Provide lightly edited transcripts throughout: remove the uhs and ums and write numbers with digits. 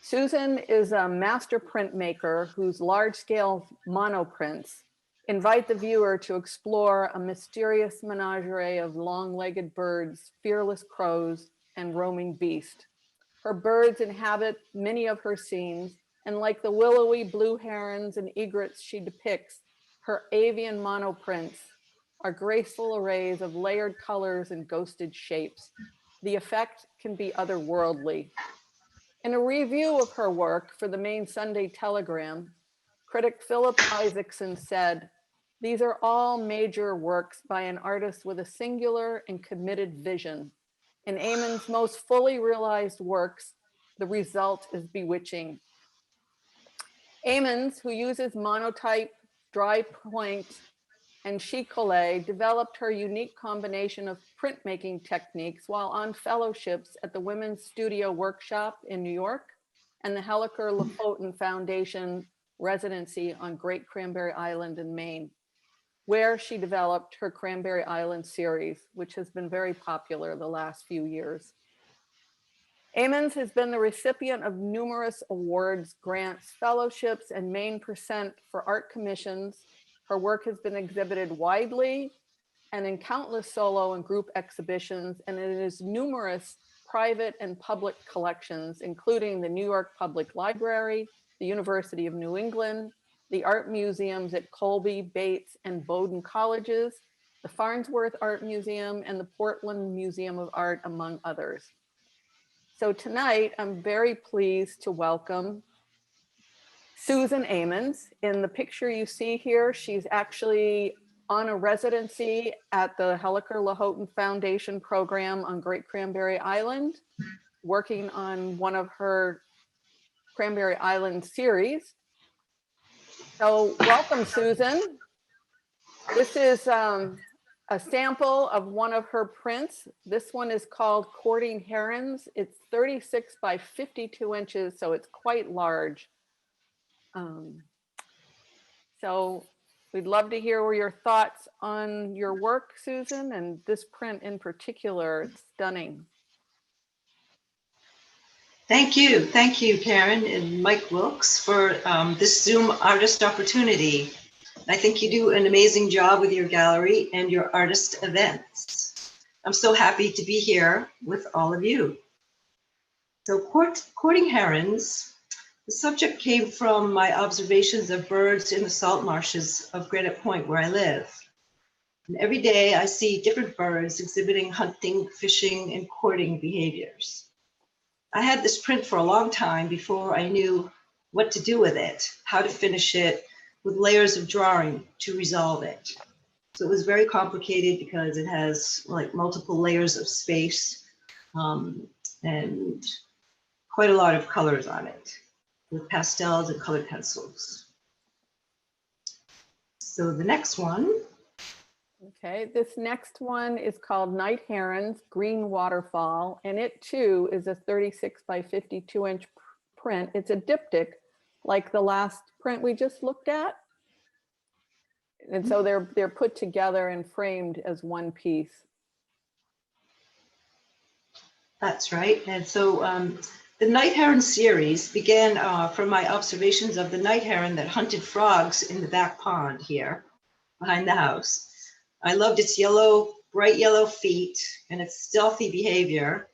Susan is a master printmaker whose large-scale monoprints invite the viewer to explore a mysterious menagerie of long-legged birds, fearless crows, and roaming beasts. Her birds inhabit many of her scenes, and like the willowy blue herons and egrets she depicts, her avian monoprints are graceful arrays of layered colors and ghosted shapes. The effect can be otherworldly. In a review of her work for the Maine Sunday Telegram, critic Philip Isaacson said, "These are all major works by an artist with a singular and committed vision. In Amon's most fully realized works, the result is bewitching." Amons, who uses monotype, dry point, and chicolé, developed her unique combination of printmaking techniques while on fellowships at the Women's Studio Workshop in New York and the Helliker Lofoten Foundation residency on Great Cranberry Island in Maine, where she developed her Cranberry Island series, which has been very popular the last few years. Amons has been the recipient of numerous awards, grants, fellowships, and Maine Percent for art commissions. Her work has been exhibited widely and in countless solo and group exhibitions, and it is numerous private and public collections, including the New York Public Library, the University of New England, the art museums at Colby, Bates, and Bowdoin colleges, the Farnsworth Art Museum, and the Portland Museum of Art, among others. So tonight, I'm very pleased to welcome Susan Amons. In the picture you see here, she's actually on a residency at the Helliker Lofoten Foundation program on Great Cranberry Island, working on one of her Cranberry Island series. So welcome, Susan. This is a sample of one of her prints. This one is called Courting Herons. It's 36 by 52 inches, so it's quite large. So we'd love to hear your thoughts on your work, Susan, and this print in particular. It's stunning. Thank you, Karen and Mike Wilkes, for this Zoom artist opportunity. I think you do an amazing job with your gallery and your artist events. I'm so happy to be here with all of you. So Courting Herons, the subject came from my observations of birds in the salt marshes of Granite Point, where I live. And every day I see different birds exhibiting hunting, fishing, and courting behaviors. I had this print for a long time before I knew what to do with it, how to finish it, with layers of drawing to resolve it. So it was very complicated because it has like multiple layers of space and quite a lot of colors on it with pastels and colored pencils. So the next one. Okay, this next one is called Night Herons, Green Waterfall, and it too is a 36 by 52 inch print. It's a diptych, like the last print we just looked at. And so they're put together and framed as one piece. That's right. And so the night heron series began from my observations of the night heron that hunted frogs in the back pond here behind the house. I loved its bright yellow feet and its stealthy behavior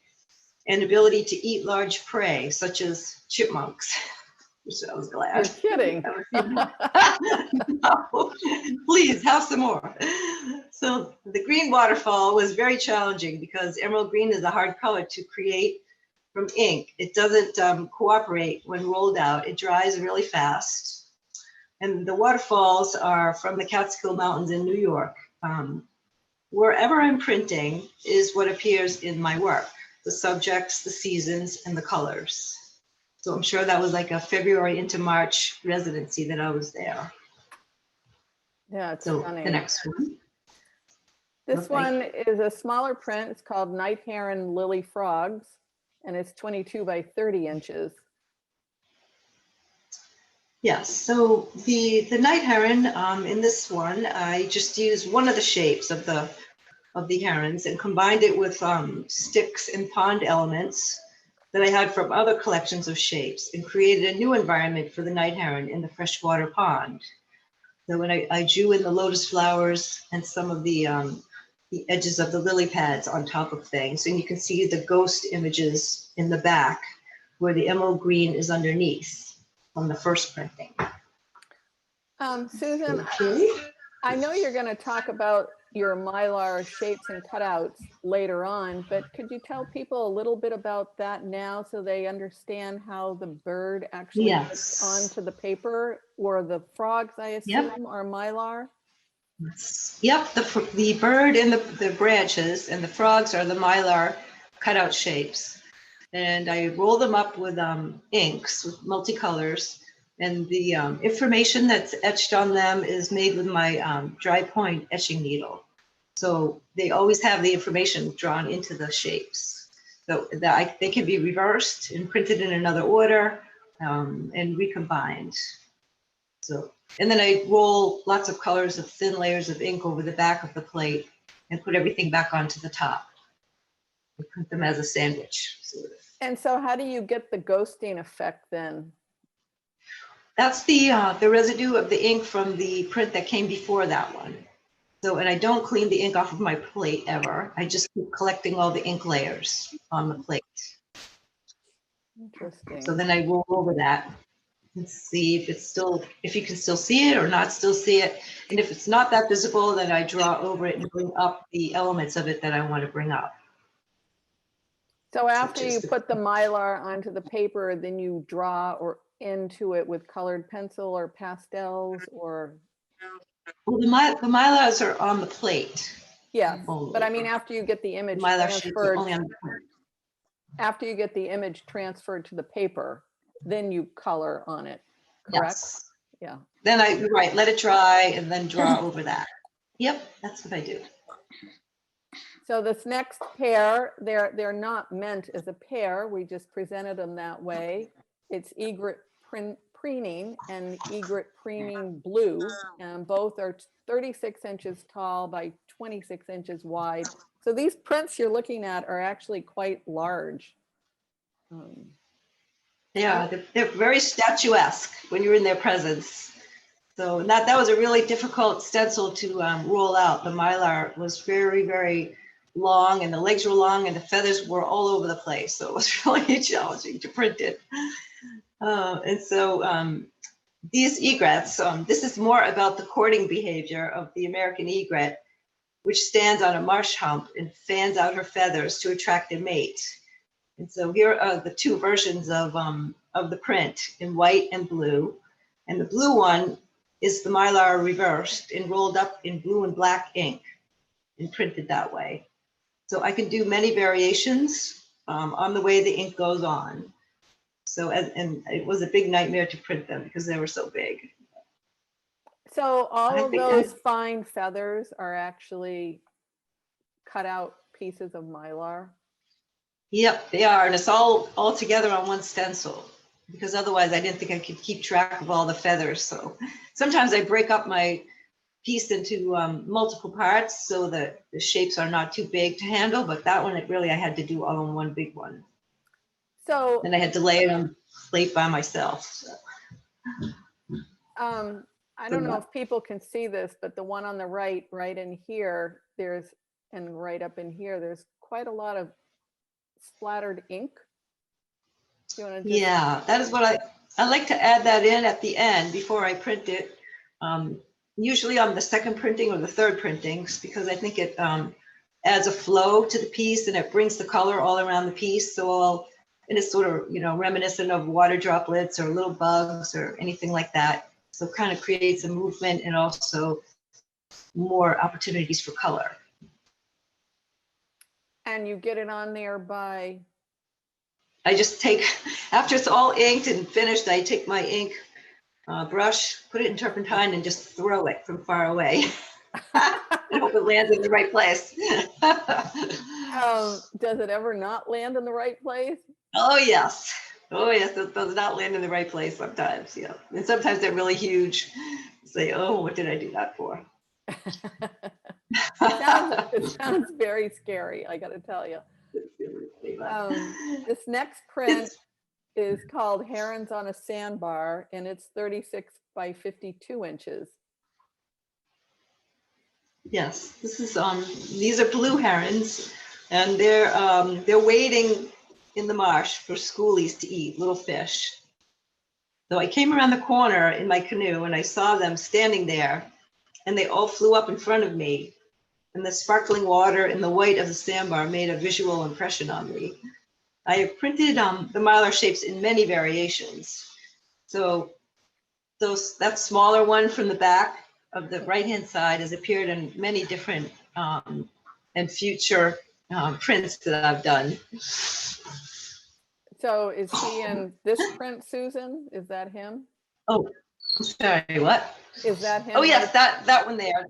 and ability to eat large prey, such as chipmunks. Which I was glad. You're kidding. No, please have some more. So the green waterfall was very challenging because emerald green is a hard color to create from ink. It doesn't cooperate when rolled out. It dries really fast. And the waterfalls are from the Catskill Mountains in New York. Wherever I'm printing is what appears in my work, the subjects, the seasons, and the colors. So I'm sure that was like a February into March residency that I was there. Yeah, it's so stunning. The next one. This one is a smaller print. It's called Night Heron Lily Frogs, and it's 22 by 30 inches. Yes, so the night heron in this one, I just used one of the shapes of the herons and combined it with sticks and pond elements that I had from other collections of shapes and created a new environment for the night heron in the freshwater pond. So when I drew in the lotus flowers and some of the edges of the lily pads on top of things, and you can see the ghost images in the back where the emerald green is underneath on the first printing. Susan, Okay. I know you're going to talk about your mylar shapes and cutouts later on, but could you tell people a little bit about that now so they understand how the bird actually gets onto the paper, or the frogs, I assume, are mylar? Yep, the bird and the branches and the frogs are the mylar cutout shapes. And I roll them up with inks, with multicolors. And the information that's etched on them is made with my dry point etching needle. So they always have the information drawn into the shapes. So that they can be reversed and printed in another order and recombined. So, and then I roll lots of colors of thin layers of ink over the back of the plate and put everything back onto the top. I print them as a sandwich, sort of. And so how do you get the ghosting effect then? That's the residue of the ink from the print that came before that one. So, and I don't clean the ink off of my plate ever. I just keep collecting all the ink layers on the plate. Interesting. So then I roll over that and see if it's still, if you can still see it or not still see it. And if it's not that visible, then I draw over it and bring up the elements of it that I want to bring up. So after you put the mylar onto the paper, then you draw or into it with colored pencil or pastels, or? Well, the mylars are on the plate. Yeah, but I mean, after you get the image transferred, after you get the image transferred to the paper, then you color on it, correct? Yes. Yeah. Then let it dry and then draw over that. Yep, that's what I do. So this next pair, they're not meant as a pair. We just presented them that way. It's egret preening and egret preening blue, and both are 36 inches tall by 26 inches wide. So these prints you're looking at are actually quite large. Yeah, they're very statuesque when you're in their presence. So that was a really difficult stencil to roll out. The mylar was very, very long, and the legs were long, and the feathers were all over the place. So it was really challenging to print it. And so these egrets, this is more about the courting behavior of the American egret, which stands on a marsh hump and fans out her feathers to attract a mate. And so here are the two versions of the print in white and blue. And the blue one is the mylar reversed and rolled up in blue and black ink and printed that way. So I can do many variations on the way the ink goes on. So, and it was a big nightmare to print them because they were so big. So all of those fine feathers are actually cut out pieces of mylar? Yep, they are, and it's all together on one stencil, because otherwise I didn't think I could keep track of all the feathers. So sometimes I break up my piece into multiple parts so that the shapes are not too big to handle, but that one, I had to do all in one big one. So, and I had to lay it on the plate by myself. So. I don't know if people can see this, but the one on the right in here, and right up in here, there's quite a lot of splattered ink. Do you want to just... Yeah, that is what I like to add that in at the end before I print it. Usually on the second printing or the third printings, because I think it adds a flow to the piece and it brings the color all around the piece. And it's sort of, reminiscent of water droplets or little bugs or anything like that. So it kind of creates a movement and also more opportunities for color. And you get it on there by? I just take, after it's all inked and finished, I take my ink brush, put it in turpentine and just throw it from far away. And hope it lands in the right place. Does it ever not land in the right place? Oh, yes. Oh, yes. It does not land in the right place sometimes. Yeah. And sometimes they're really huge. Say, oh, what did I do that for? It sounds very scary, I got to tell you. pretty much. This next print is called Herons on a Sandbar, and it's 36 by 52 inches. Yes, this is these are blue herons, and they're wading in the marsh for schoolies to eat, little fish. So I came around the corner in my canoe and I saw them standing there, and they all flew up in front of me, and the sparkling water and the white of the sandbar made a visual impression on me. I have printed the mylar shapes in many variations. So that smaller one from the back of the right-hand side has appeared in many different and future prints that I've done. So is he in this print, Susan? Is that him? Oh, I'm sorry, what? Is that him? Oh yes, that one there.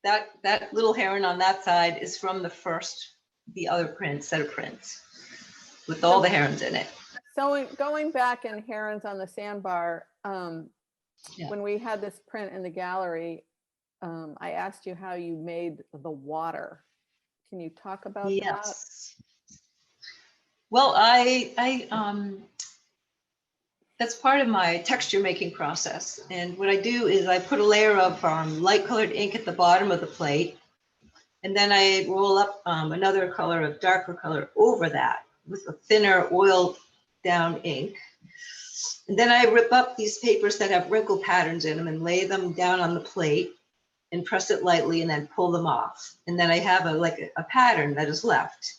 That little heron on that side is from the other print, set of prints with all the herons in it. So going back in Herons on the Sandbar, when we had this print in the gallery, I asked you how you made the water. Can you talk about that? Yes. Well, that's part of my texture making process. And what I do is I put a layer of light colored ink at the bottom of the plate. And then I roll up another color of darker color over that with a thinner oil down ink. And then I rip up these papers that have wrinkle patterns in them and lay them down on the plate and press it lightly and then pull them off. And then I have a pattern that is left.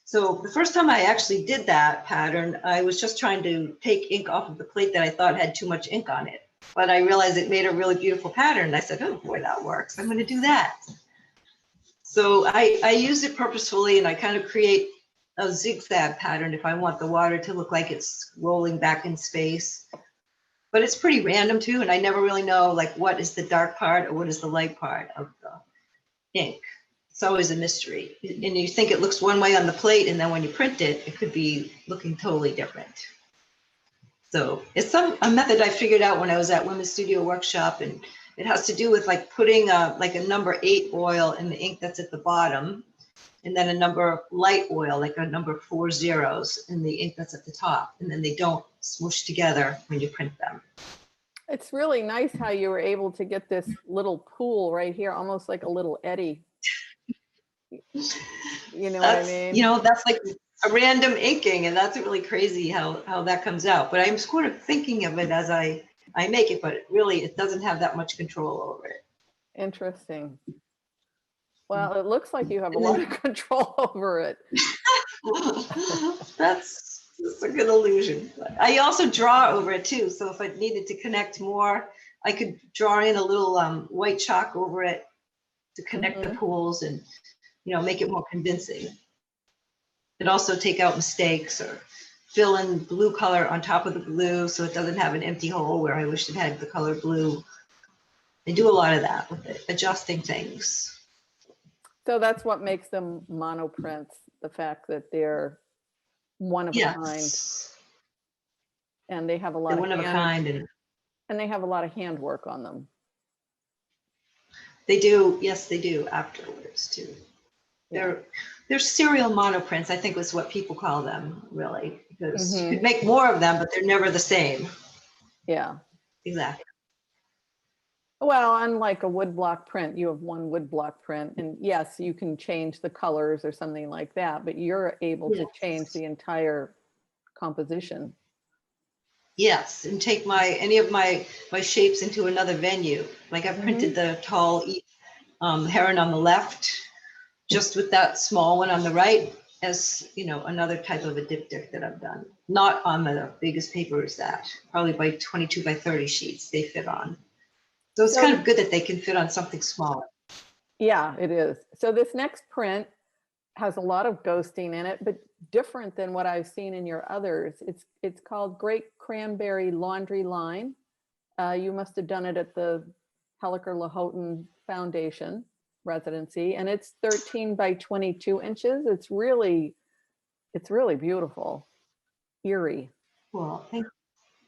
So the first time I actually did that pattern, I was just trying to take ink off of the plate that I thought had too much ink on it. But I realized it made a really beautiful pattern. And I said, oh boy, that works. I'm going to do that. So I use it purposefully, and I kind of create a zigzag pattern if I want the water to look like it's rolling back in space. But it's pretty random too, and I never really know what is the dark part or what is the light part of the ink. It's always a mystery. And you think it looks one way on the plate, and then when you print it, it could be looking totally different. So it's a method I figured out when I was at Women's Studio Workshop, and it has to do with putting a number 8 oil in the ink that's at the bottom, and then a number light oil, like a number 4 zeros in the ink that's at the top, and then they don't smoosh together when you print them. It's really nice how you were able to get this little pool right here, almost like a little eddy. You know what I mean? That's like a random inking, and that's really crazy how that comes out. But I'm sort of thinking of it as I make it, but really it doesn't have that much control over it. Interesting. Well, it looks like you have a lot of control over it. That's a good illusion. I also draw over it too. So if I needed to connect more, I could draw in a little white chalk over it to connect the pools and, make it more convincing. And also take out mistakes or fill in blue color on top of the blue so it doesn't have an empty hole where I wish it had the color blue. I do a lot of that with it, adjusting things. So that's what makes them monoprints, the fact that they're one of a kind. And they have a lot of and they have a lot of handwork on them. They do, yes, they do afterwards too. They're serial monoprints, I think was what people call them, really, because you could make more of them, but they're never the same. Yeah. Exactly. Well, unlike a woodblock print, you have one woodblock print, and yes, you can change the colors or something like that, but you're able to change the entire composition. Yes, and take any of my shapes into another venue. Like I've printed the tall heron on the left, just with that small one on the right, as another type of a diptych that I've done. Not on the biggest paper as that, probably by 22 by 30 sheets they fit on. So it's kind of good that they can fit on something smaller. Yeah, it is. So this next print has a lot of ghosting in it, but different than what I've seen in your others. It's called Great Cranberry Laundry Line. You must have done it at the Helliker Lahoughton Foundation residency, and it's 13 by 22 inches. It's really beautiful, eerie. Well,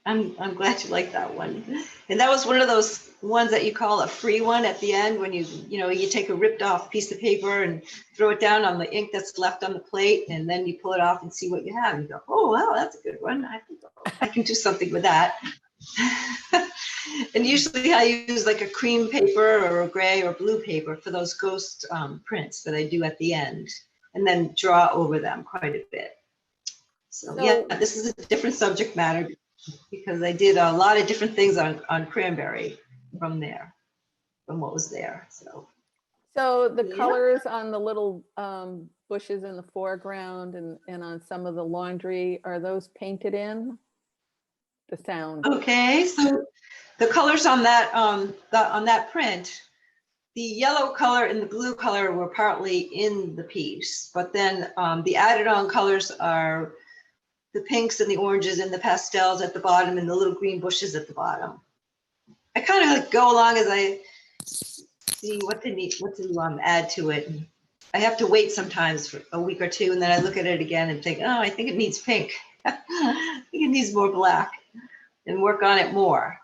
I'm glad you like that one. And that was one of those ones that you call a free one at the end when you take a ripped off piece of paper and throw it down on the ink that's left on the plate, and then you pull it off and see what you have. And you go, oh, well, that's a good one. I can do something with that. And usually I use like a cream paper or a gray or blue paper for those ghost prints that I do at the end, and then draw over them quite a bit. So yeah, this is a different subject matter because I did a lot of different things on cranberry from what was there. So the colors on the little bushes in the foreground and on some of the laundry, are those painted in? The sound. Okay, so the colors on that print, the yellow color and the blue color were partly in the piece, but then the added on colors are the pinks and the oranges and the pastels at the bottom and the little green bushes at the bottom. I kind of like go along as I see what to add to it. And I have to wait sometimes for a week or two, and then I look at it again and think, oh, I think it needs pink. I think it needs more black, and work on it more.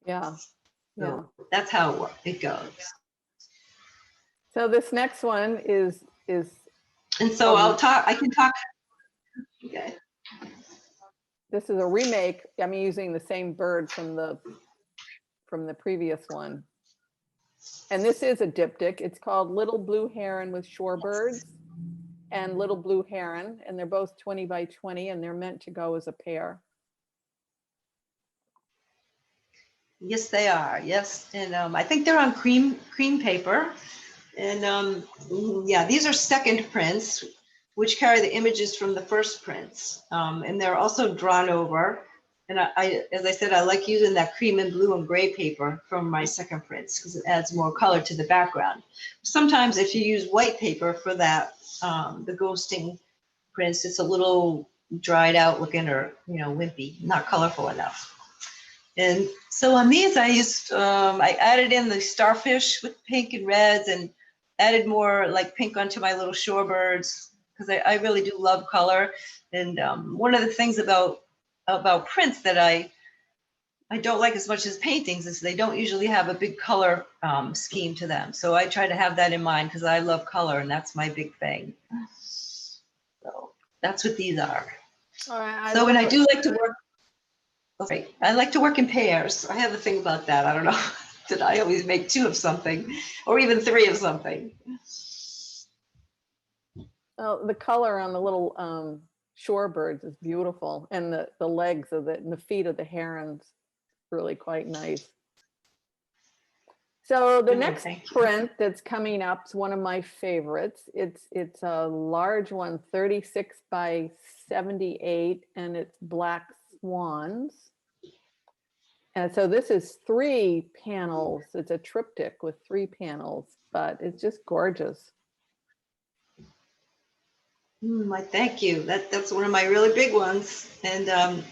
Yeah. So that's how it goes. So this next one is. And so I can talk. Okay. This is a remake. I'm using the same bird from the previous one. And this is a diptych. It's called Little Blue Heron with Shorebirds and Little Blue Heron. And they're both 20 by 20, and they're meant to go as a pair. Yes, they are. Yes. And I think they're on cream paper. And yeah, these are second prints, which carry the images from the first prints. And they're also drawn over. And as I said, I like using that cream and blue and gray paper from my second prints because it adds more color to the background. Sometimes if you use white paper for that, the ghosting prints, it's a little dried out looking or, wimpy, not colorful enough. And so on these, I added in the starfish with pink and reds and added more like pink onto my little shorebirds because I really do love color. And one of the things about prints that I don't like as much as paintings is they don't usually have a big color scheme to them. So I try to have that in mind because I love color and that's my big thing. So that's what these are. All right, so when I do like to work, I like to work in pairs. I have a thing about that. I don't know that I always make 2 of something or even 3 of something. Oh, the color on the little shorebirds is beautiful, and the legs of and the feet of the herons really quite nice. So the next print that's coming up is one of my favorites. It's a large one, 36 by 78, and it's black swans. And so this is 3 panels. It's a triptych with 3 panels, but it's just gorgeous. Thank you. That's one of my really big ones. And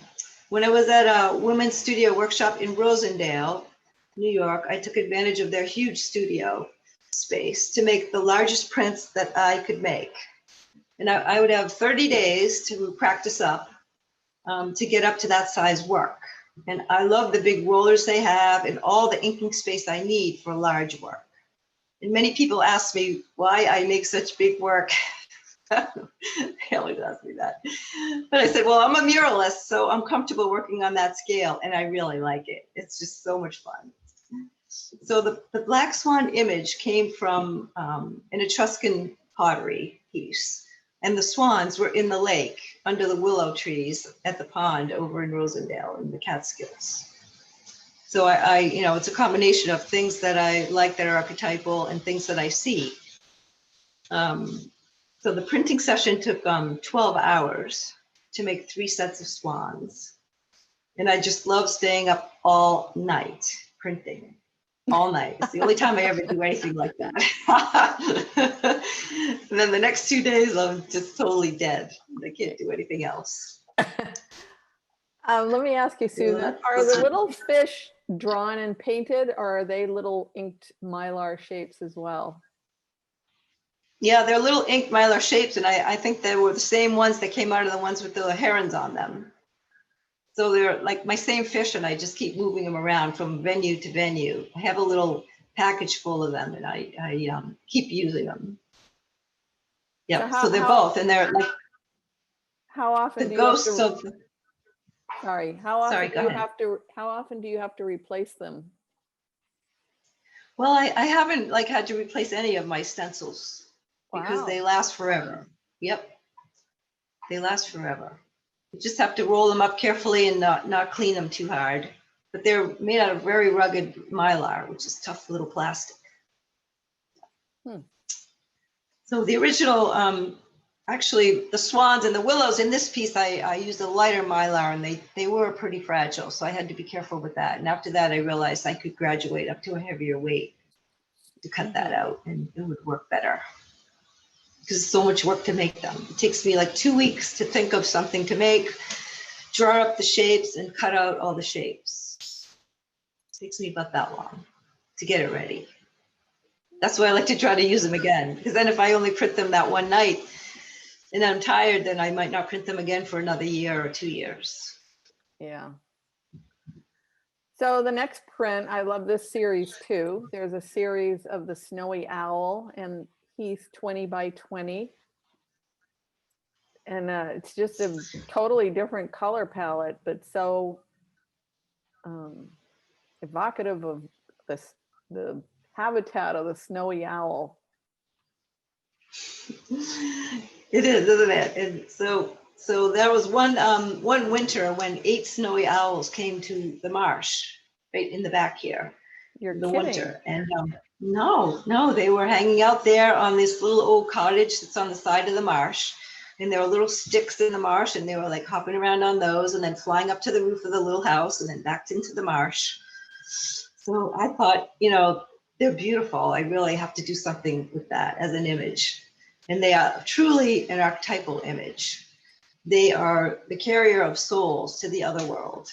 when I was at a women's studio workshop in Rosendale, New York, I took advantage of their huge studio space to make the largest prints that I could make. And I would have 30 days to practice up to get up to that size work. And I love the big rollers they have and all the inking space I need for large work. And many people ask me why I make such big work. They always ask me that. But I said, well, I'm a muralist, so I'm comfortable working on that scale, and I really like it. It's just so much fun. So the black swan image came from an Etruscan pottery piece, and the swans were in the lake under the willow trees at the pond over in Rosendale in the Catskills. So it's a combination of things that I like that are archetypal and things that I see. So the printing session took 12 hours to make 3 sets of swans. And I just love staying up all night printing, all night. It's the only time I ever do anything like that. And then the next 2 days, I'm just totally dead. I can't do anything else. Let me ask you, Susan, are the little fish drawn and painted, or are they little inked mylar shapes as well? Yeah, they're little inked mylar shapes, and I think they were the same ones that came out of the ones with the herons on them. So they're like my same fish, and I just keep moving them around from venue to venue. I have a little package full of them, and I keep using them. Yeah, so they're both, and they're like how often the do you have ghosts to, of. sorry, how often Sorry, do go you ahead. have to, how often do you have to replace them? Well, I haven't like had to replace any of my stencils because Wow. they last forever. Yep, they last forever. You just have to roll them up carefully and not clean them too hard. But they're made out of very rugged mylar, which is tough little plastic. So the original, actually the swans and the willows in this piece, I used a lighter mylar, and they were pretty fragile. So I had to be careful with that. And after that, I realized I could graduate up to a heavier weight to cut that out, and it would work better. Because it's so much work to make them. It takes me like 2 weeks to think of something to make, draw up the shapes, and cut out all the shapes. It takes me about that long to get it ready. That's why I like to try to use them again, because then if I only print them that one night and I'm tired, then I might not print them again for another year or 2 years. Yeah. So the next print, I love this series too. There's a series of the snowy owl, and he's 20 by 20. And it's just a totally different color palette, but so evocative of the habitat of the snowy owl. It is, isn't it? And so there was one winter when 8 snowy owls came to the marsh right in the back here. You're in the kidding. winter. And no, they were hanging out there on this little old cottage that's on the side of the marsh. And there were little sticks in the marsh, and they were like hopping around on those and then flying up to the roof of the little house and then back into the marsh. So I thought, they're beautiful. I really have to do something with that as an image. And they are truly an archetypal image. They are the carrier of souls to the other world.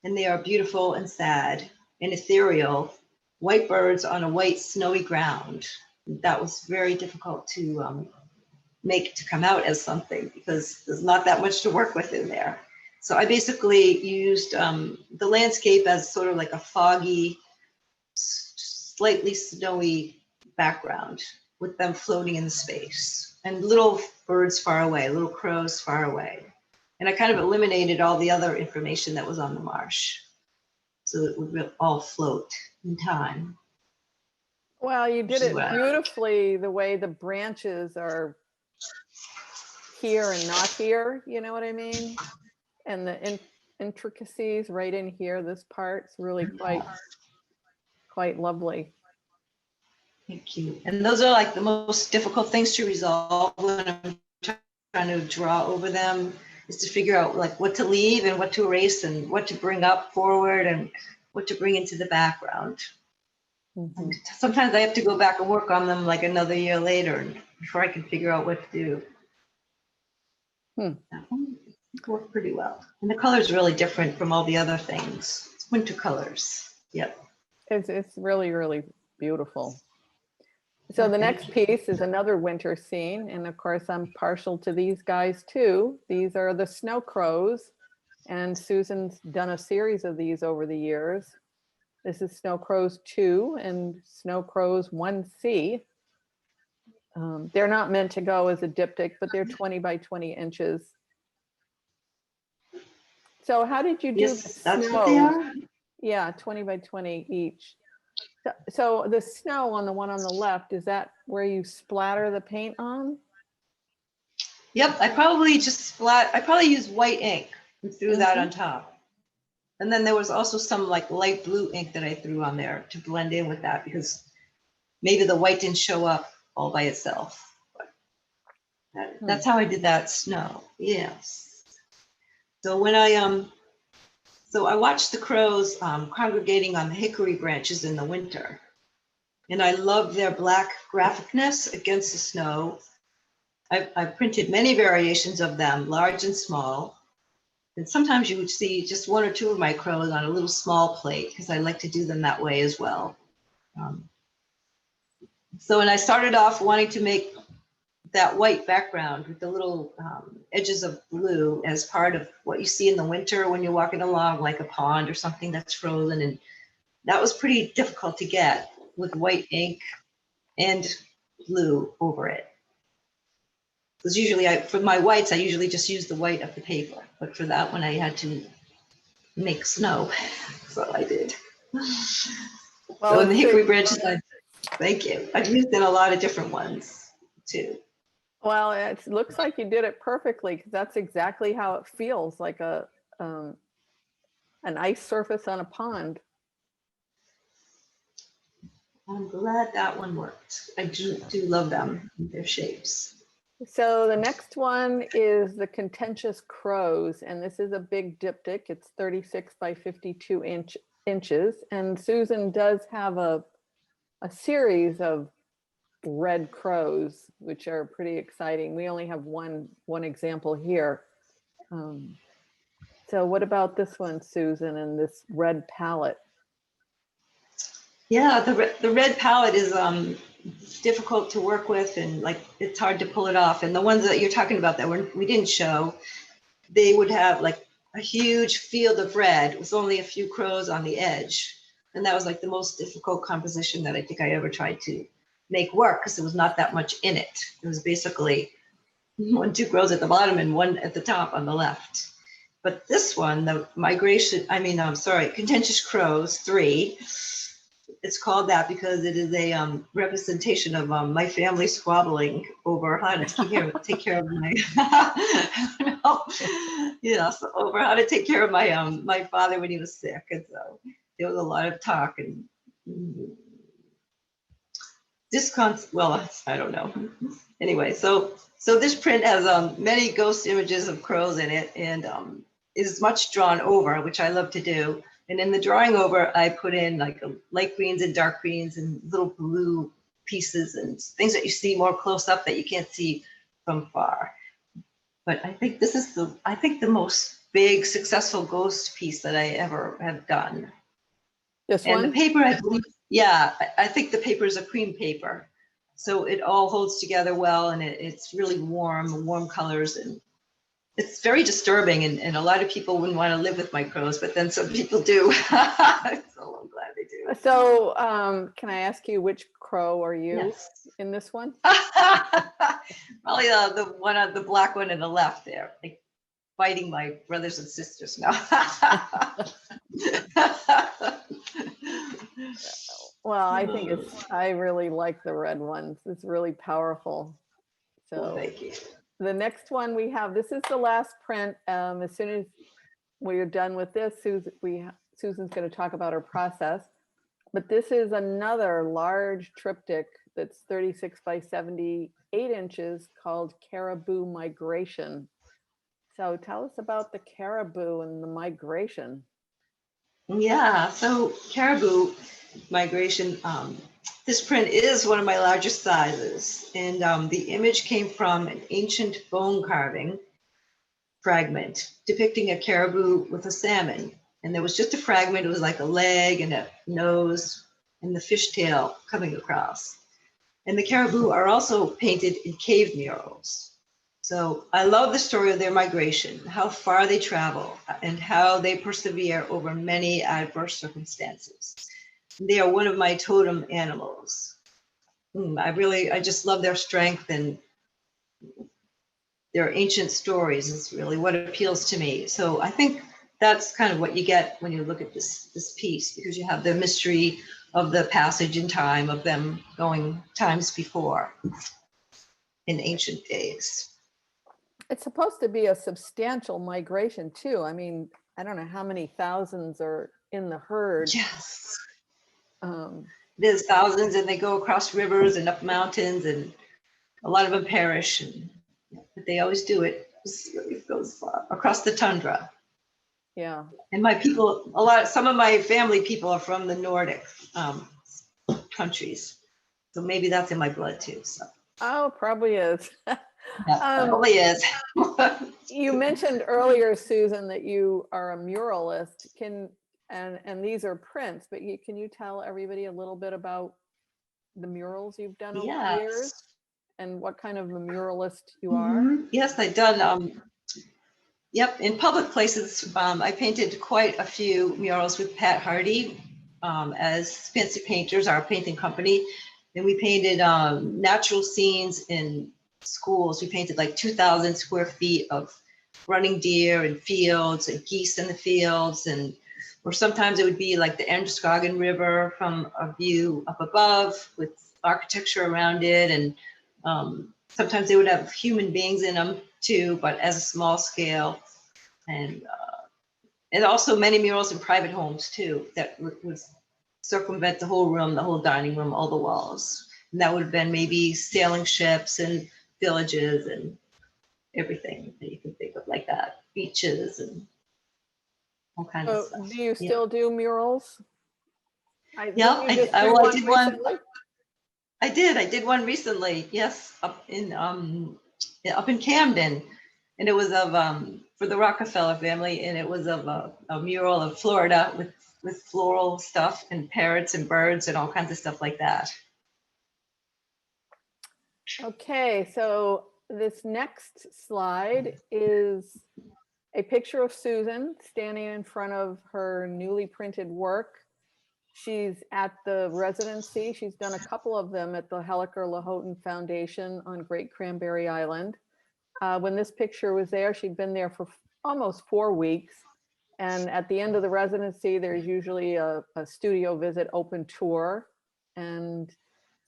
And they are beautiful and sad and ethereal, white birds on a white snowy ground. That was very difficult to make to come out as something, because there's not that much to work with in there. So I basically used the landscape as sort of like a foggy, slightly snowy background with them floating in the space, and little birds far away, little crows far away. And I kind of eliminated all the other information that was on the marsh, so it would all float in time. Well, you did it beautifully, the way the branches are here and not here, you know what I mean? And the intricacies right in here, this part's really quite lovely. Thank you. And those are like the most difficult things to resolve when I'm trying to draw over them, is to figure out like what to leave and what to erase and what to bring up forward and what to bring into the background. Mm-hmm. Sometimes I have to go back and work on them like another year later before I can figure out what to do. That one worked pretty well. And the color is really different from all the other things. It's winter colors. Yep. It's really, really beautiful. So the next piece is another winter scene. And of course, I'm partial to these guys too. These are the snow crows. And Susan's done a series of these over the years. This is Snow Crows 2 and Snow Crows 1C. They're not meant to go as a diptych, but they're 20 by 20 inches. So how did you do the that's snow? What they are? Yeah, 20 by 20 each. So the snow on the one on the left, is that where you splatter the paint on? Yep, I probably used white ink and threw that on top. And then there was also some like light blue ink that I threw on there to blend in with that, because maybe the white didn't show up all by itself. But that's how I did that snow. Yes. So when I watched the crows congregating on the hickory branches in the winter, and I love their black graphicness against the snow. I've printed many variations of them, large and small. And sometimes you would see just 1 or 2 of my crows on a little small plate, because I like to do them that way as well. So when I started off wanting to make that white background with the little edges of blue as part of what you see in the winter when you're walking along, like a pond or something that's frozen. And that was pretty difficult to get with white ink and blue over it. Because usually for my whites, I usually just use the white of the paper. But for that one, I had to make snow. So I did. Well, So in the hickory branches, thank you. I've used in a lot of different ones too. well, it looks like you did it perfectly, because that's exactly how it feels, like an ice surface on a pond. I'm glad that one worked. I do love them, their shapes. So the next one is the contentious crows, and this is a big diptych. It's 36 by 52 inches, and Susan does have a series of red crows, which are pretty exciting. We only have one example here. So what about this one, Susan, and this red palette? Yeah, the red palette is difficult to work with, and like it's hard to pull it off. And the ones that you're talking about that we didn't show, they would have like a huge field of red with only a few crows on the edge. And that was like the most difficult composition that I think I ever tried to make work, because there was not that much in it. It was basically 2 crows at the bottom and 1 at the top on the left. But this one, the contentious crows 3, it's called that because it is a representation of my family squabbling over how to take care of my so over how to take care of my father when he was sick. And so there was a lot of talk and I don't know. Anyway, so this print has many ghost images of crows in it, and is much drawn over, which I love to do. And in the drawing over, I put in like light greens and dark greens and little blue pieces and things that you see more close up that you can't see from far. But I think this is the most big successful ghost piece that I ever have done. This and one? The paper, I believe, yeah, I think the paper is a cream paper. So it all holds together well, and it's really warm colors, and it's very disturbing, and a lot of people wouldn't want to live with my crows, but then some people do. So I'm glad they do. So can I ask you, which crow are you in this one? Probably the one on the black one in the left there, like fighting my brothers and sisters now. Well, I really like the red ones. It's really powerful. So well, thank you. The next one we have, this is the last print. As soon as we're done with this, Susan's going to talk about her process. But this is another large triptych that's 36 by 78 inches called Caribou Migration. So tell us about the caribou and the migration. Yeah, so caribou migration, this print is one of my largest sizes, and the image came from an ancient bone carving fragment depicting a caribou with a salmon. And there was just a fragment. It was like a leg and a nose and the fishtail coming across. And the caribou are also painted in cave murals. So I love the story of their migration, how far they travel, and how they persevere over many adverse circumstances. They are one of my totem animals. I just love their strength, and their ancient stories is really what appeals to me. So I think that's kind of what you get when you look at this piece, because you have the mystery of the passage in time of them going times before in ancient days. It's supposed to be a substantial migration too. I mean, I don't know how many thousands are in the herd. Yes. There's thousands, and they go across rivers and up mountains, and a lot of them perish, but they always do it. It goes far across the tundra. Yeah. And some of my family people are from the Nordic countries, so maybe that's in my blood too. So. Oh, probably is. Yeah, probably is. You mentioned earlier, Susan, that you are a muralist. And these are prints, but can you tell everybody a little bit about the murals you've done over the years? and what kind of a muralist you are. Yes, I've done, yep, in public places. I painted quite a few murals with Pat Hardy as Fancy Painters, our painting company. And we painted natural scenes in schools. We painted like 2,000 square feet of running deer and fields and geese in the fields, and or sometimes it would be like the Androscoggin River from a view up above with architecture around it, and sometimes they would have human beings in them too, but as a small scale, and also many murals in private homes too that would circumvent the whole room, the whole dining room, all the walls, and that would have been maybe sailing ships and villages and everything that you can think of like that, beaches and all kinds of stuff. Do you still do murals? Yeah, I did one. Recently? I did one recently. Yes, up in Camden, and it was of for the Rockefeller family, and it was of a mural of Florida with floral stuff and parrots and birds and all kinds of stuff like that. Okay, so this next slide is a picture of Susan standing in front of her newly printed work. She's at the residency. She's done a couple of them at the Helliker-Lahoughton Foundation on Great Cranberry Island. When this picture was there, she'd been there for almost 4 weeks. And at the end of the residency, there's usually a studio visit open tour. And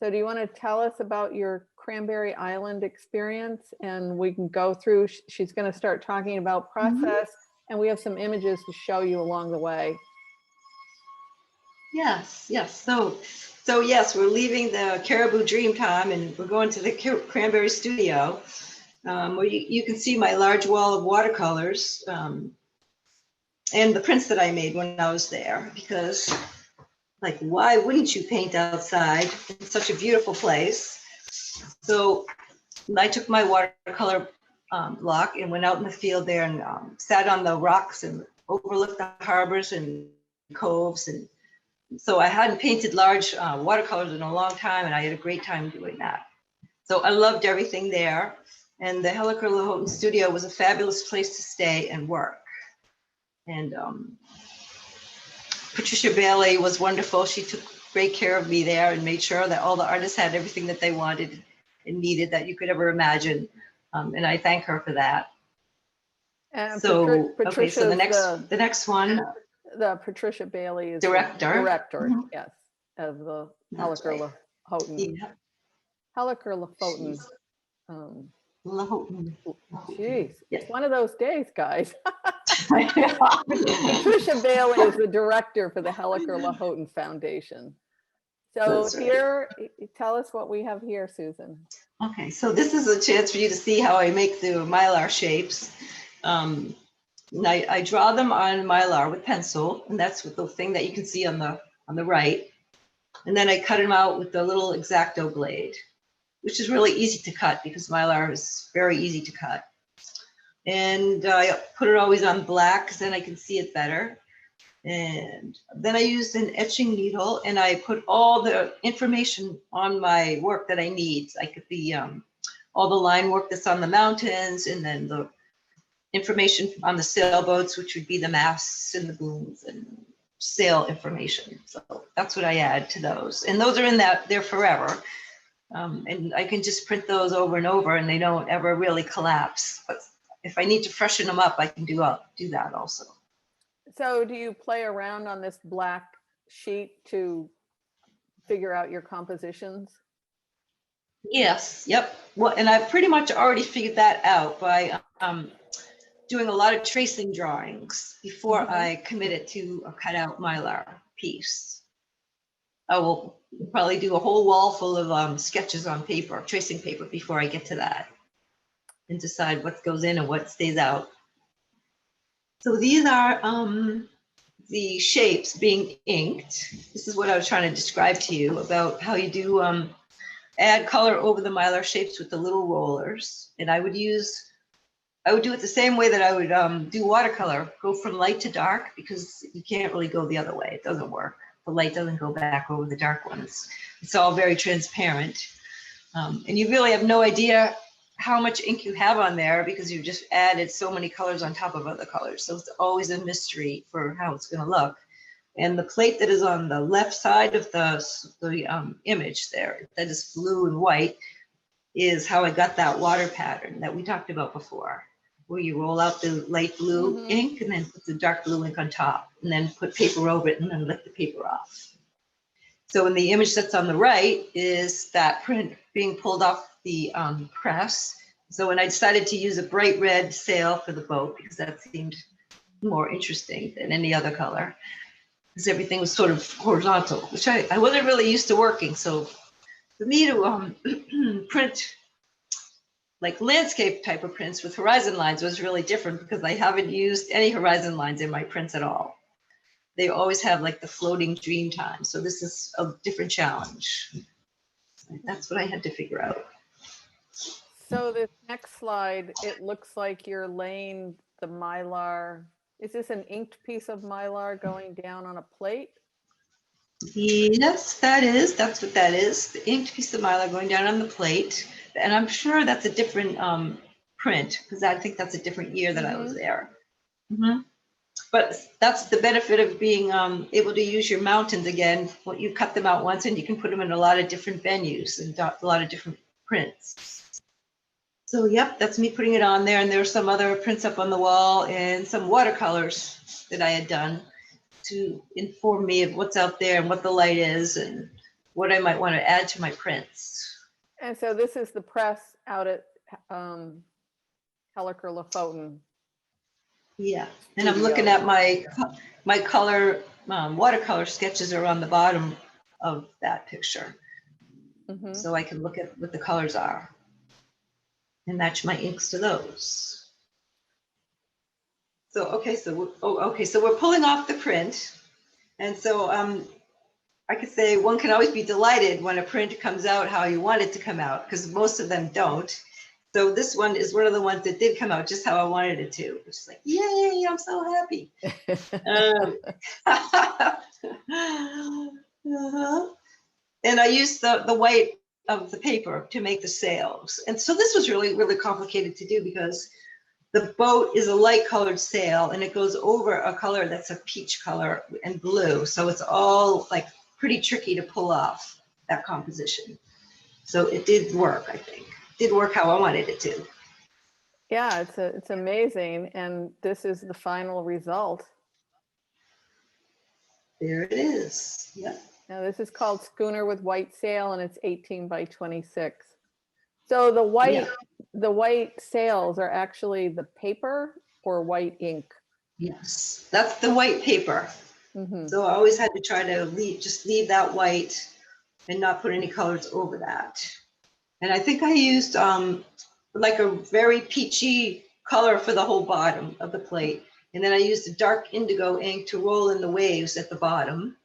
so do you want to tell us about your Cranberry Island experience? And we can go through, she's going to start talking about process, and we have some images to show you along the way. Yes. So yes, we're leaving the Caribou Dreamtime and we're going to the Cranberry Studio, where you can see my large wall of watercolors and the prints that I made when I was there, because like, why wouldn't you paint outside in such a beautiful place? So I took my watercolor block and went out in the field there and sat on the rocks and overlooked the harbors and coves. And so I hadn't painted large watercolors in a long time, and I had a great time doing that. So I loved everything there. And the Helliker-Lahoughton studio was a fabulous place to stay and work. And Patricia Bailey was wonderful. She took great care of me there and made sure that all the artists had everything that they wanted and needed that you could ever imagine. And I thank her for that. And so, okay, so the next one. The Patricia Bailey is director, yes, of the Helliker-Lahoughton. Yeah. Helliker-Lahoughton. Lahoughton. Jeez, it's one of those days, guys. Patricia Bailey is the director for the Helliker-Lahoughton Foundation. So here, tell us what we have here, Susan. Okay, so this is a chance for you to see how I make the mylar shapes. I draw them on mylar with pencil, and that's with the thing that you can see on the right. And then I cut them out with the little X-Acto blade, which is really easy to cut because mylar is very easy to cut. And I put it always on black because then I can see it better. And then I used an etching needle and I put all the information on my work that I need. Like all the line work that's on the mountains, and then the information on the sailboats, which would be the masts and the booms and sail information. So that's what I add to those. And those are in there forever. And I can just print those over and over and they don't ever really collapse. But if I need to freshen them up, I can do that also. So do you play around on this black sheet to figure out your compositions? Yes, yep. Well, and I've pretty much already figured that out by doing a lot of tracing drawings before I committed to a cutout mylar piece. I will probably do a whole wall full of sketches on paper, tracing paper, before I get to that and decide what goes in and what stays out. So these are the shapes being inked. This is what I was trying to describe to you about how you do add color over the mylar shapes with the little rollers. And I would do it the same way that I would do watercolor, go from light to dark, because you can't really go the other way. It doesn't work. The light doesn't go back over the dark ones. It's all very transparent. And you really have no idea how much ink you have on there because you've just added so many colors on top of other colors. So it's always a mystery for how it's going to look. And the plate that is on the left side of the image there, that is blue and white, is how I got that water pattern that we talked about before, where you roll out the light blue ink and then put the dark blue ink on top and then put paper over it and then lift the paper off. So in the image that's on the right is that print being pulled off the press. So when I decided to use a bright red sail for the boat, because that seemed more interesting than any other color, because everything was sort of horizontal, which I wasn't really used to working. So for me to print like landscape type of prints with horizon lines was really different because I haven't used any horizon lines in my prints at all. They always have like the floating dream time. So this is a different challenge. That's what I had to figure out. So this next slide, it looks like you're laying the mylar. Is this an inked piece of mylar going down on a plate? Yes, that's what that is. The inked piece of mylar going down on the plate. And I'm sure that's a different print because I think that's a different year that I was there. But that's the benefit of being able to use your mountains again. You cut them out once and you can put them in a lot of different venues and a lot of different prints. So yep, that's me putting it on there. And there's some other prints up on the wall and some watercolors that I had done to inform me of what's out there and what the light is and what I might want to add to my prints. And so this is the press out at Helliker Lofoten. Yeah, and I'm looking at my color watercolor sketches are on the bottom of that picture. So I can look at what the colors are and match my inks to those. So, okay, so we're pulling off the print. And so I could say one can always be delighted when a print comes out how you want it to come out, because most of them don't. So this one is one of the ones that did come out just how I wanted it to. It's like, yay, I'm so happy. And I used the white of the paper to make the sails. And so this was really, really complicated to do because the boat is a light colored sail and it goes over a color that's a peach color and blue. So it's all like pretty tricky to pull off that composition. So it did work, I think. It did work how I wanted it to. Yeah, it's amazing. And this is the final result. There it is. Yeah. Now this is called Schooner with White Sail and it's 18 by 26. So the white sails are actually the paper or white ink? Yes, that's the white paper. So I always had to try to just leave that white and not put any colors over that. And I think I used like a very peachy color for the whole bottom of the plate. And then I used a dark indigo ink to roll in the waves at the bottom.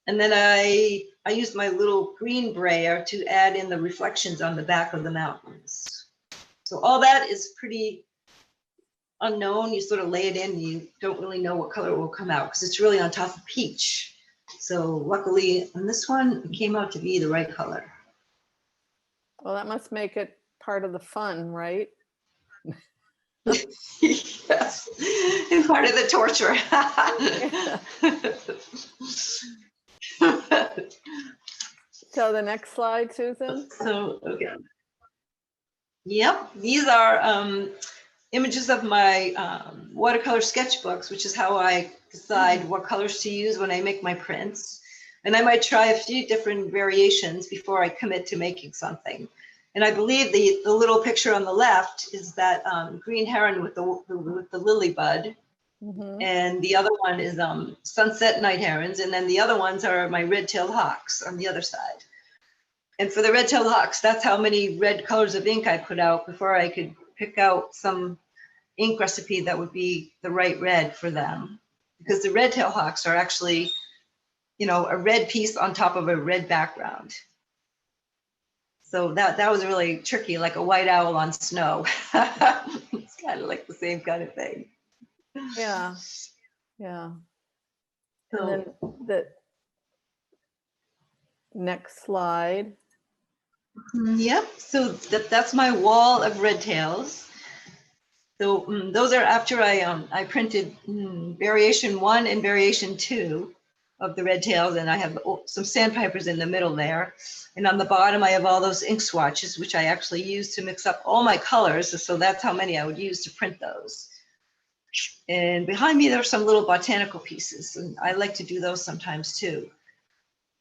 And then I used my little green brayer to add in the reflections on the back of the mountains. So all that is pretty unknown. You sort of lay it in, you don't really know what color will come out because it's really on top of peach. So luckily on this one, it came out to be the right color. Well, that must make it part of the fun, right? Yes, and part of the torture. So the next slide, Susan. So, okay. Yep, these are images of my watercolor sketchbooks, which is how I decide what colors to use when I make my prints. And I might try a few different variations before I commit to making something. And I believe the little picture on the left is that green heron with the lily bud. And the other one is sunset night herons. And then the other ones are my red-tailed hawks on the other side. And for the red-tailed hawks, that's how many red colors of ink I put out before I could pick out some ink recipe that would be the right red for them. Because the red-tailed hawks are actually, you know, a red piece on top of a red background. So that was really tricky, like a white owl on snow. It's kind of like the same kind of thing. Yeah, yeah. So, and then the next slide. Yep, so that's my wall of red tails. So those are after I printed variation 1 and variation 2 of the red tails, and I have some sandpipers in the middle there. And on the bottom, I have all those ink swatches, which I actually use to mix up all my colors. So that's how many I would use to print those. And behind me, there are some little botanical pieces, and I like to do those sometimes too.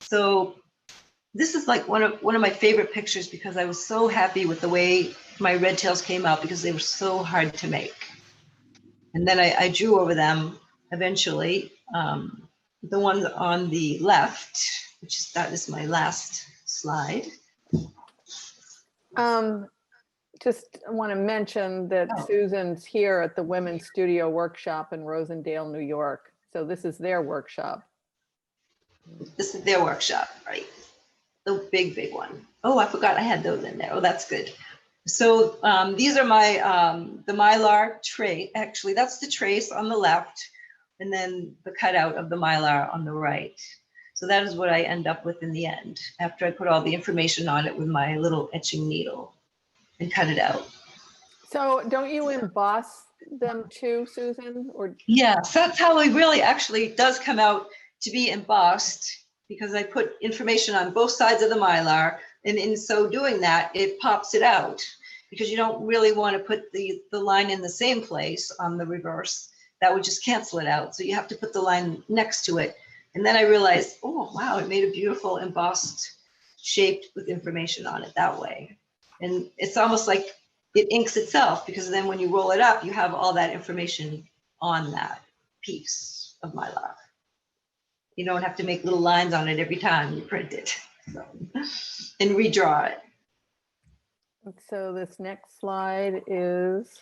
So this is like one of my favorite pictures because I was so happy with the way my red tails came out because they were so hard to make. And then I drew over them eventually. The one on the left, that is my last slide. Just want to mention that Susan's here at the Women's Studio Workshop in Rosendale, New York. So this is their workshop. This is their workshop, right? The big one. Oh, I forgot I had those in there. Oh, that's good. So these are my, the mylar tray. Actually, that's the trace on the left, and then the cutout of the mylar on the right. So that is what I end up with in the end, after I put all the information on it with my little etching needle and cut it out. So don't you emboss them too, Susan? Or yes, that's how it really actually does come out to be embossed, because I put information on both sides of the mylar, and in so doing that, it pops it out, because you don't really want to put the line in the same place on the reverse. That would just cancel it out. So you have to put the line next to it. And then I realized, oh, wow, it made a beautiful embossed shape with information on it that way. And it's almost like it inks itself, because then when you roll it up, you have all that information on that piece of mylar. You don't have to make little lines on it every time you print it, so, and redraw it. So this next slide is.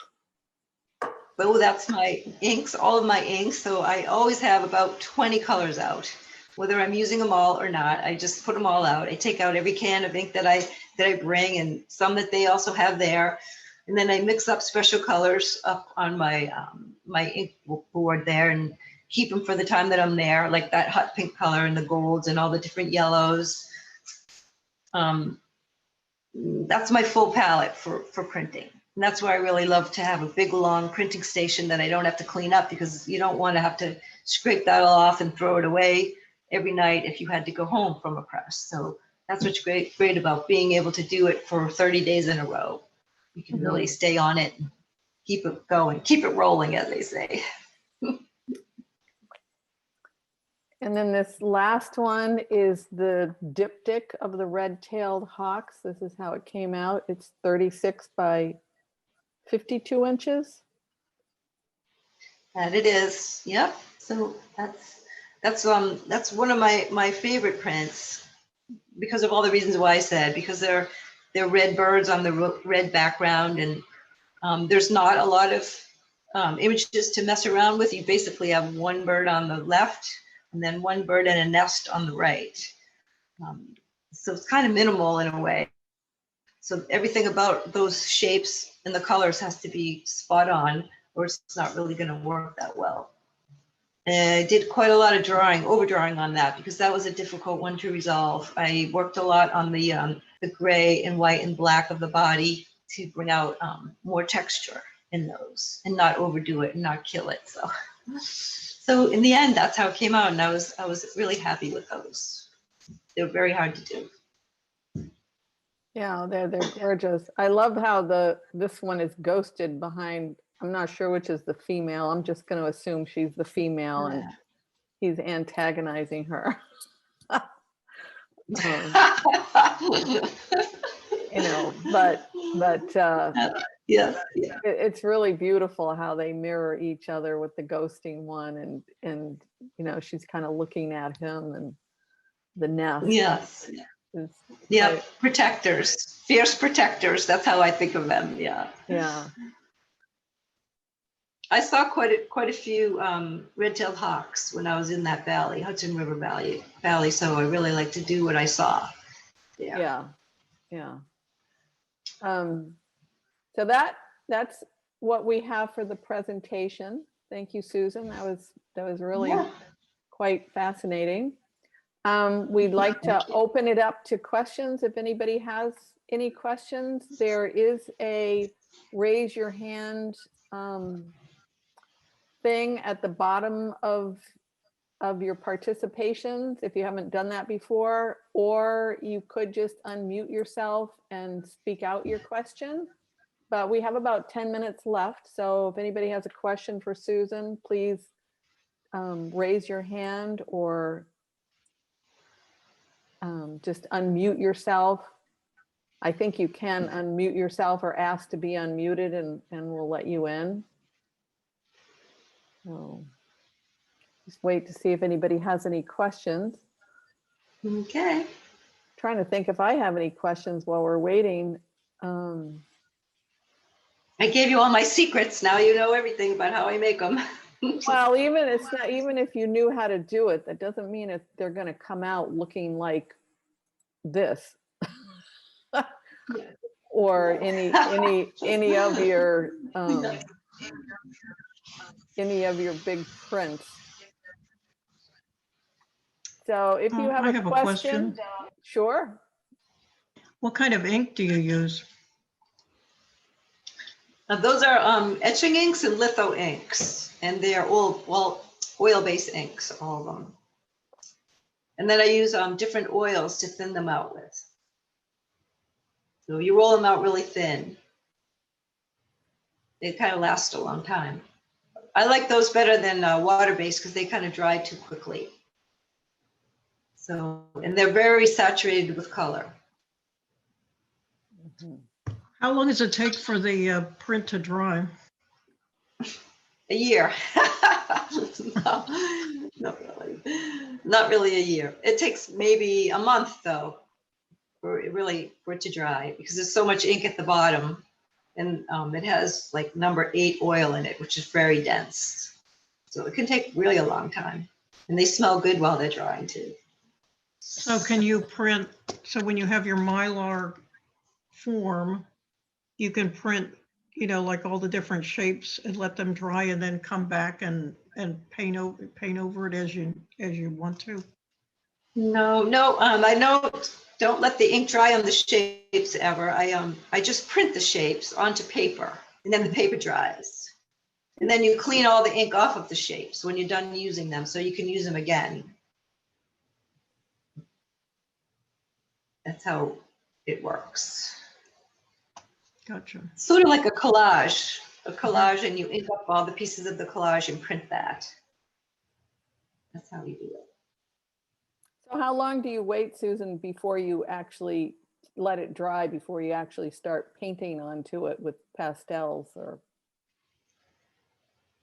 Oh, that's my inks, all of my inks. So I always have about 20 colors out, whether I'm using them all or not. I just put them all out. I take out every can of ink that I bring, and some that they also have there. And then I mix up special colors up on my my ink board there, and keep them for the time that I'm there, like that hot pink color and the golds and all the different yellows. That's my full palette for printing. And that's why I really love to have a big, long printing station that I don't have to clean up, because you don't want to have to scrape that all off and throw it away every night if you had to go home from a press. So that's what's great about being able to do it for 30 days in a row. You can really stay on it and keep it going, keep it rolling, as they say. And then this last one is the diptych of the red-tailed hawks. This is how it came out. It's 36 by 52 inches. And it is, yep. So that's one of my favorite prints, because of all the reasons why I said, because they're red birds on the red background, and there's not a lot of images to mess around with. You basically have one bird on the left, and then one bird and a nest on the right. So it's kind of minimal in a way. So everything about those shapes and the colors has to be spot on, or it's not really going to work that well. And I did quite a lot of overdrawing on that, because that was a difficult one to resolve. I worked a lot on the gray and white and black of the body to bring out more texture in those, and not overdo it and not kill it. So in the end, that's how it came out, and I was really happy with those. They were very hard to do. Yeah, they're gorgeous. I love how this one is ghosted behind. I'm not sure which is the female. I'm just going to assume she's the female, and he's antagonizing her. You know, but yeah. It's really beautiful how they mirror each other with the ghosting one, and you know, she's kind of looking at him, and the nest. Yes. Yeah, protectors, fierce protectors. That's how I think of them. Yeah. Yeah. I saw quite a few red-tailed hawks when I was in that valley, Hudson River Valley. So I really like to do what I saw. Yeah. So that's what we have for the presentation. Thank you, Susan. That was really quite fascinating. We'd like to open it up to questions if anybody has any questions? There is a raise your hand thing at the bottom of your participations if you haven't done that before, or you could just unmute yourself and speak out your question. But we have about 10 minutes left, so if anybody has a question for Susan, please raise your hand or just unmute yourself. I think you can unmute yourself or ask to be unmuted, and we'll let you in. So just wait to see if anybody has any questions. Okay. Trying to think if I have any questions while we're waiting. I gave you all my secrets. Now you know everything about how I make them. Well, even if you knew how to do it, that doesn't mean if they're going to come out looking like this. Or any of your big prints. So if you have, I have a question. Sure. What kind of ink do you use? Those are etching inks and litho inks, and they are all oil-based inks, all of them. And then I use different oils to thin them out with. So you roll them out really thin. They kind of last a long time. I like those better than water-based because they kind of dry too quickly. So, and they're very saturated with color. How long does it take for the print to dry? A year. No, not really a year. It takes maybe a month though, for it to dry, because there's so much ink at the bottom, and it has like number 8 oil in it, which is very dense. So it can take really a long time, and they smell good while they're drying too. So can you print, so when you have your mylar form, you can print, you know, like all the different shapes and let them dry and then come back and paint over it as you want to? No, I don't let the ink dry on the shapes ever. I just print the shapes onto paper, and then the paper dries. And then you clean all the ink off of the shapes when you're done using them, so you can use them again. That's how it works. Gotcha. Sort of like a collage, and you ink up all the pieces of the collage and print that. That's how we do it. So how long do you wait, Susan, before you actually let it dry, before you actually start painting onto it with pastels? Or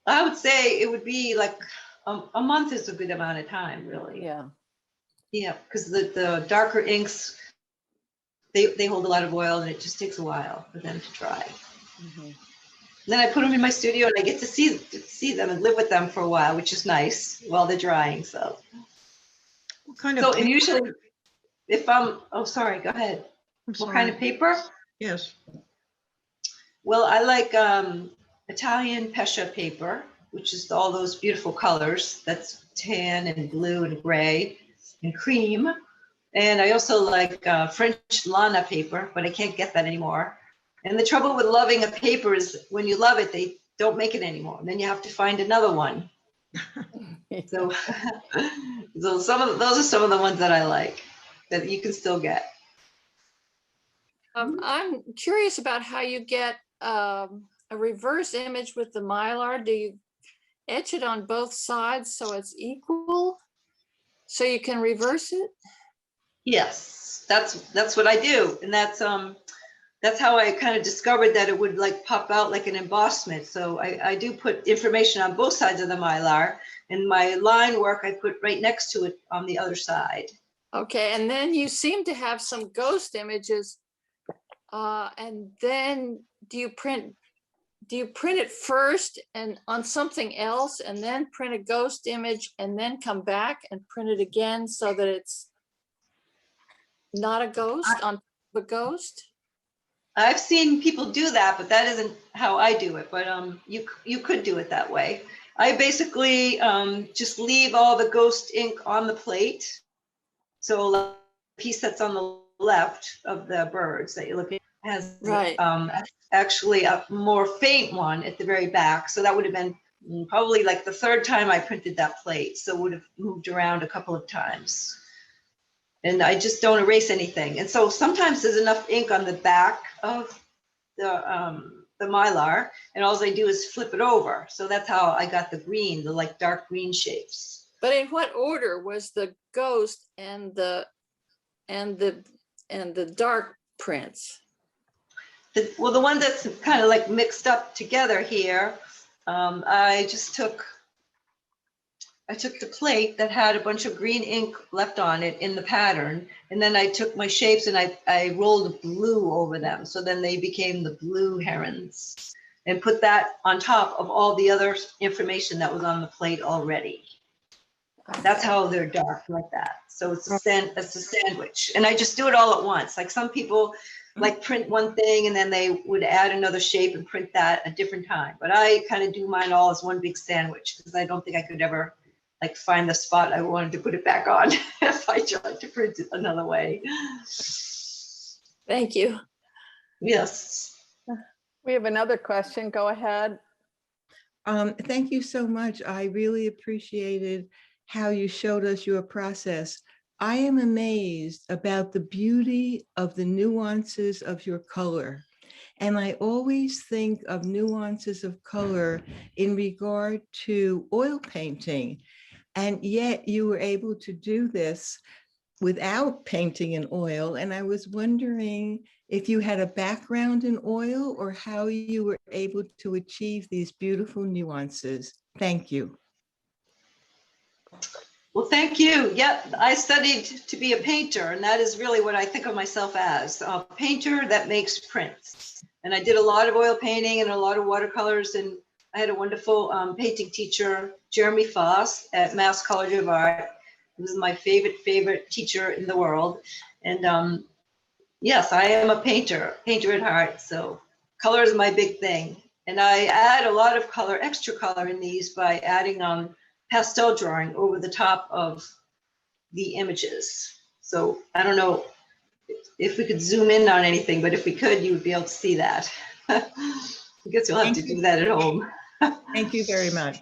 I would say it would be like a month is a good amount of time, really. yeah. Yeah, because the darker inks, they hold a lot of oil, and it just takes a while for them to dry. Mm-hmm. Then I put them in my studio, and I get to see them and live with them for a while, which is nice while they're drying. So, What kind of and usually, if oh, sorry, go ahead. What kind of paper? Yes. Well, I like Italian Pescia paper, which is all those beautiful colors. That's tan and blue and gray and cream. And I also like French Lana paper, but I can't get that anymore. And the trouble with loving a paper is when you love it, they don't make it anymore. And then you have to find another one. So, those are some of the ones that I like that you can still get. I'm curious about how you get a reverse image with the mylar. Do you etch it on both sides so it's equal, so you can reverse it? Yes, that's what I do, and that's how I kind of discovered that it would like pop out like an embossment. So I do put information on both sides of the mylar, and my line work I put right next to it on the other side. Okay, and then you seem to have some ghost images, and then do you print it first and on something else, and then print a ghost image, and then come back and print it again so that it's not a ghost on the ghost? I've seen people do that, but that isn't how I do it. But you could do it that way. I basically just leave all the ghost ink on the plate. So the piece that's on the left of the birds that you're looking at has Right. actually a more faint one at the very back. So that would have been probably like the third time I printed that plate. So would have moved around a couple of times. And I just don't erase anything. And so sometimes there's enough ink on the back of the mylar, and all I do is flip it over. So that's how I got the green, the like dark green shapes. But in what order was the ghost and the dark prints? Well, the one that's kind of like mixed up together here, I took the plate that had a bunch of green ink left on it in the pattern, and then I took my shapes and I rolled blue over them. So then they became the blue herons, and put that on top of all the other information that was on the plate already. That's how they're dark like that. So it's a sandwich. And I just do it all at once. Like some people like print one thing and then they would add another shape and print that a different time. But I kind of do mine all as one big sandwich because I don't think I could ever like find the spot I wanted to put it back on if I tried to print it another way. Thank you. Yes. We have another question. Go ahead. Thank you so much. I really appreciated how you showed us your process. I am amazed about the beauty of the nuances of your color. And I always think of nuances of color in regard to oil painting. And yet you were able to do this without painting in oil. And I was wondering if you had a background in oil or how you were able to achieve these beautiful nuances. Thank you. Well, thank you. Yep, I studied to be a painter, and that is really what I think of myself as, a painter that makes prints. And I did a lot of oil painting and a lot of watercolors, and I had a wonderful painting teacher, Jeremy Foss, at Mass College of Art. He was my favorite teacher in the world. And yes, I am a painter at heart. So color is my big thing. And I add a lot of color, extra color in these by adding pastel drawing over the top of the images. So I don't know if we could zoom in on anything, but if we could, you would be able to see that. I guess you'll have to do that at home. Thank you very much.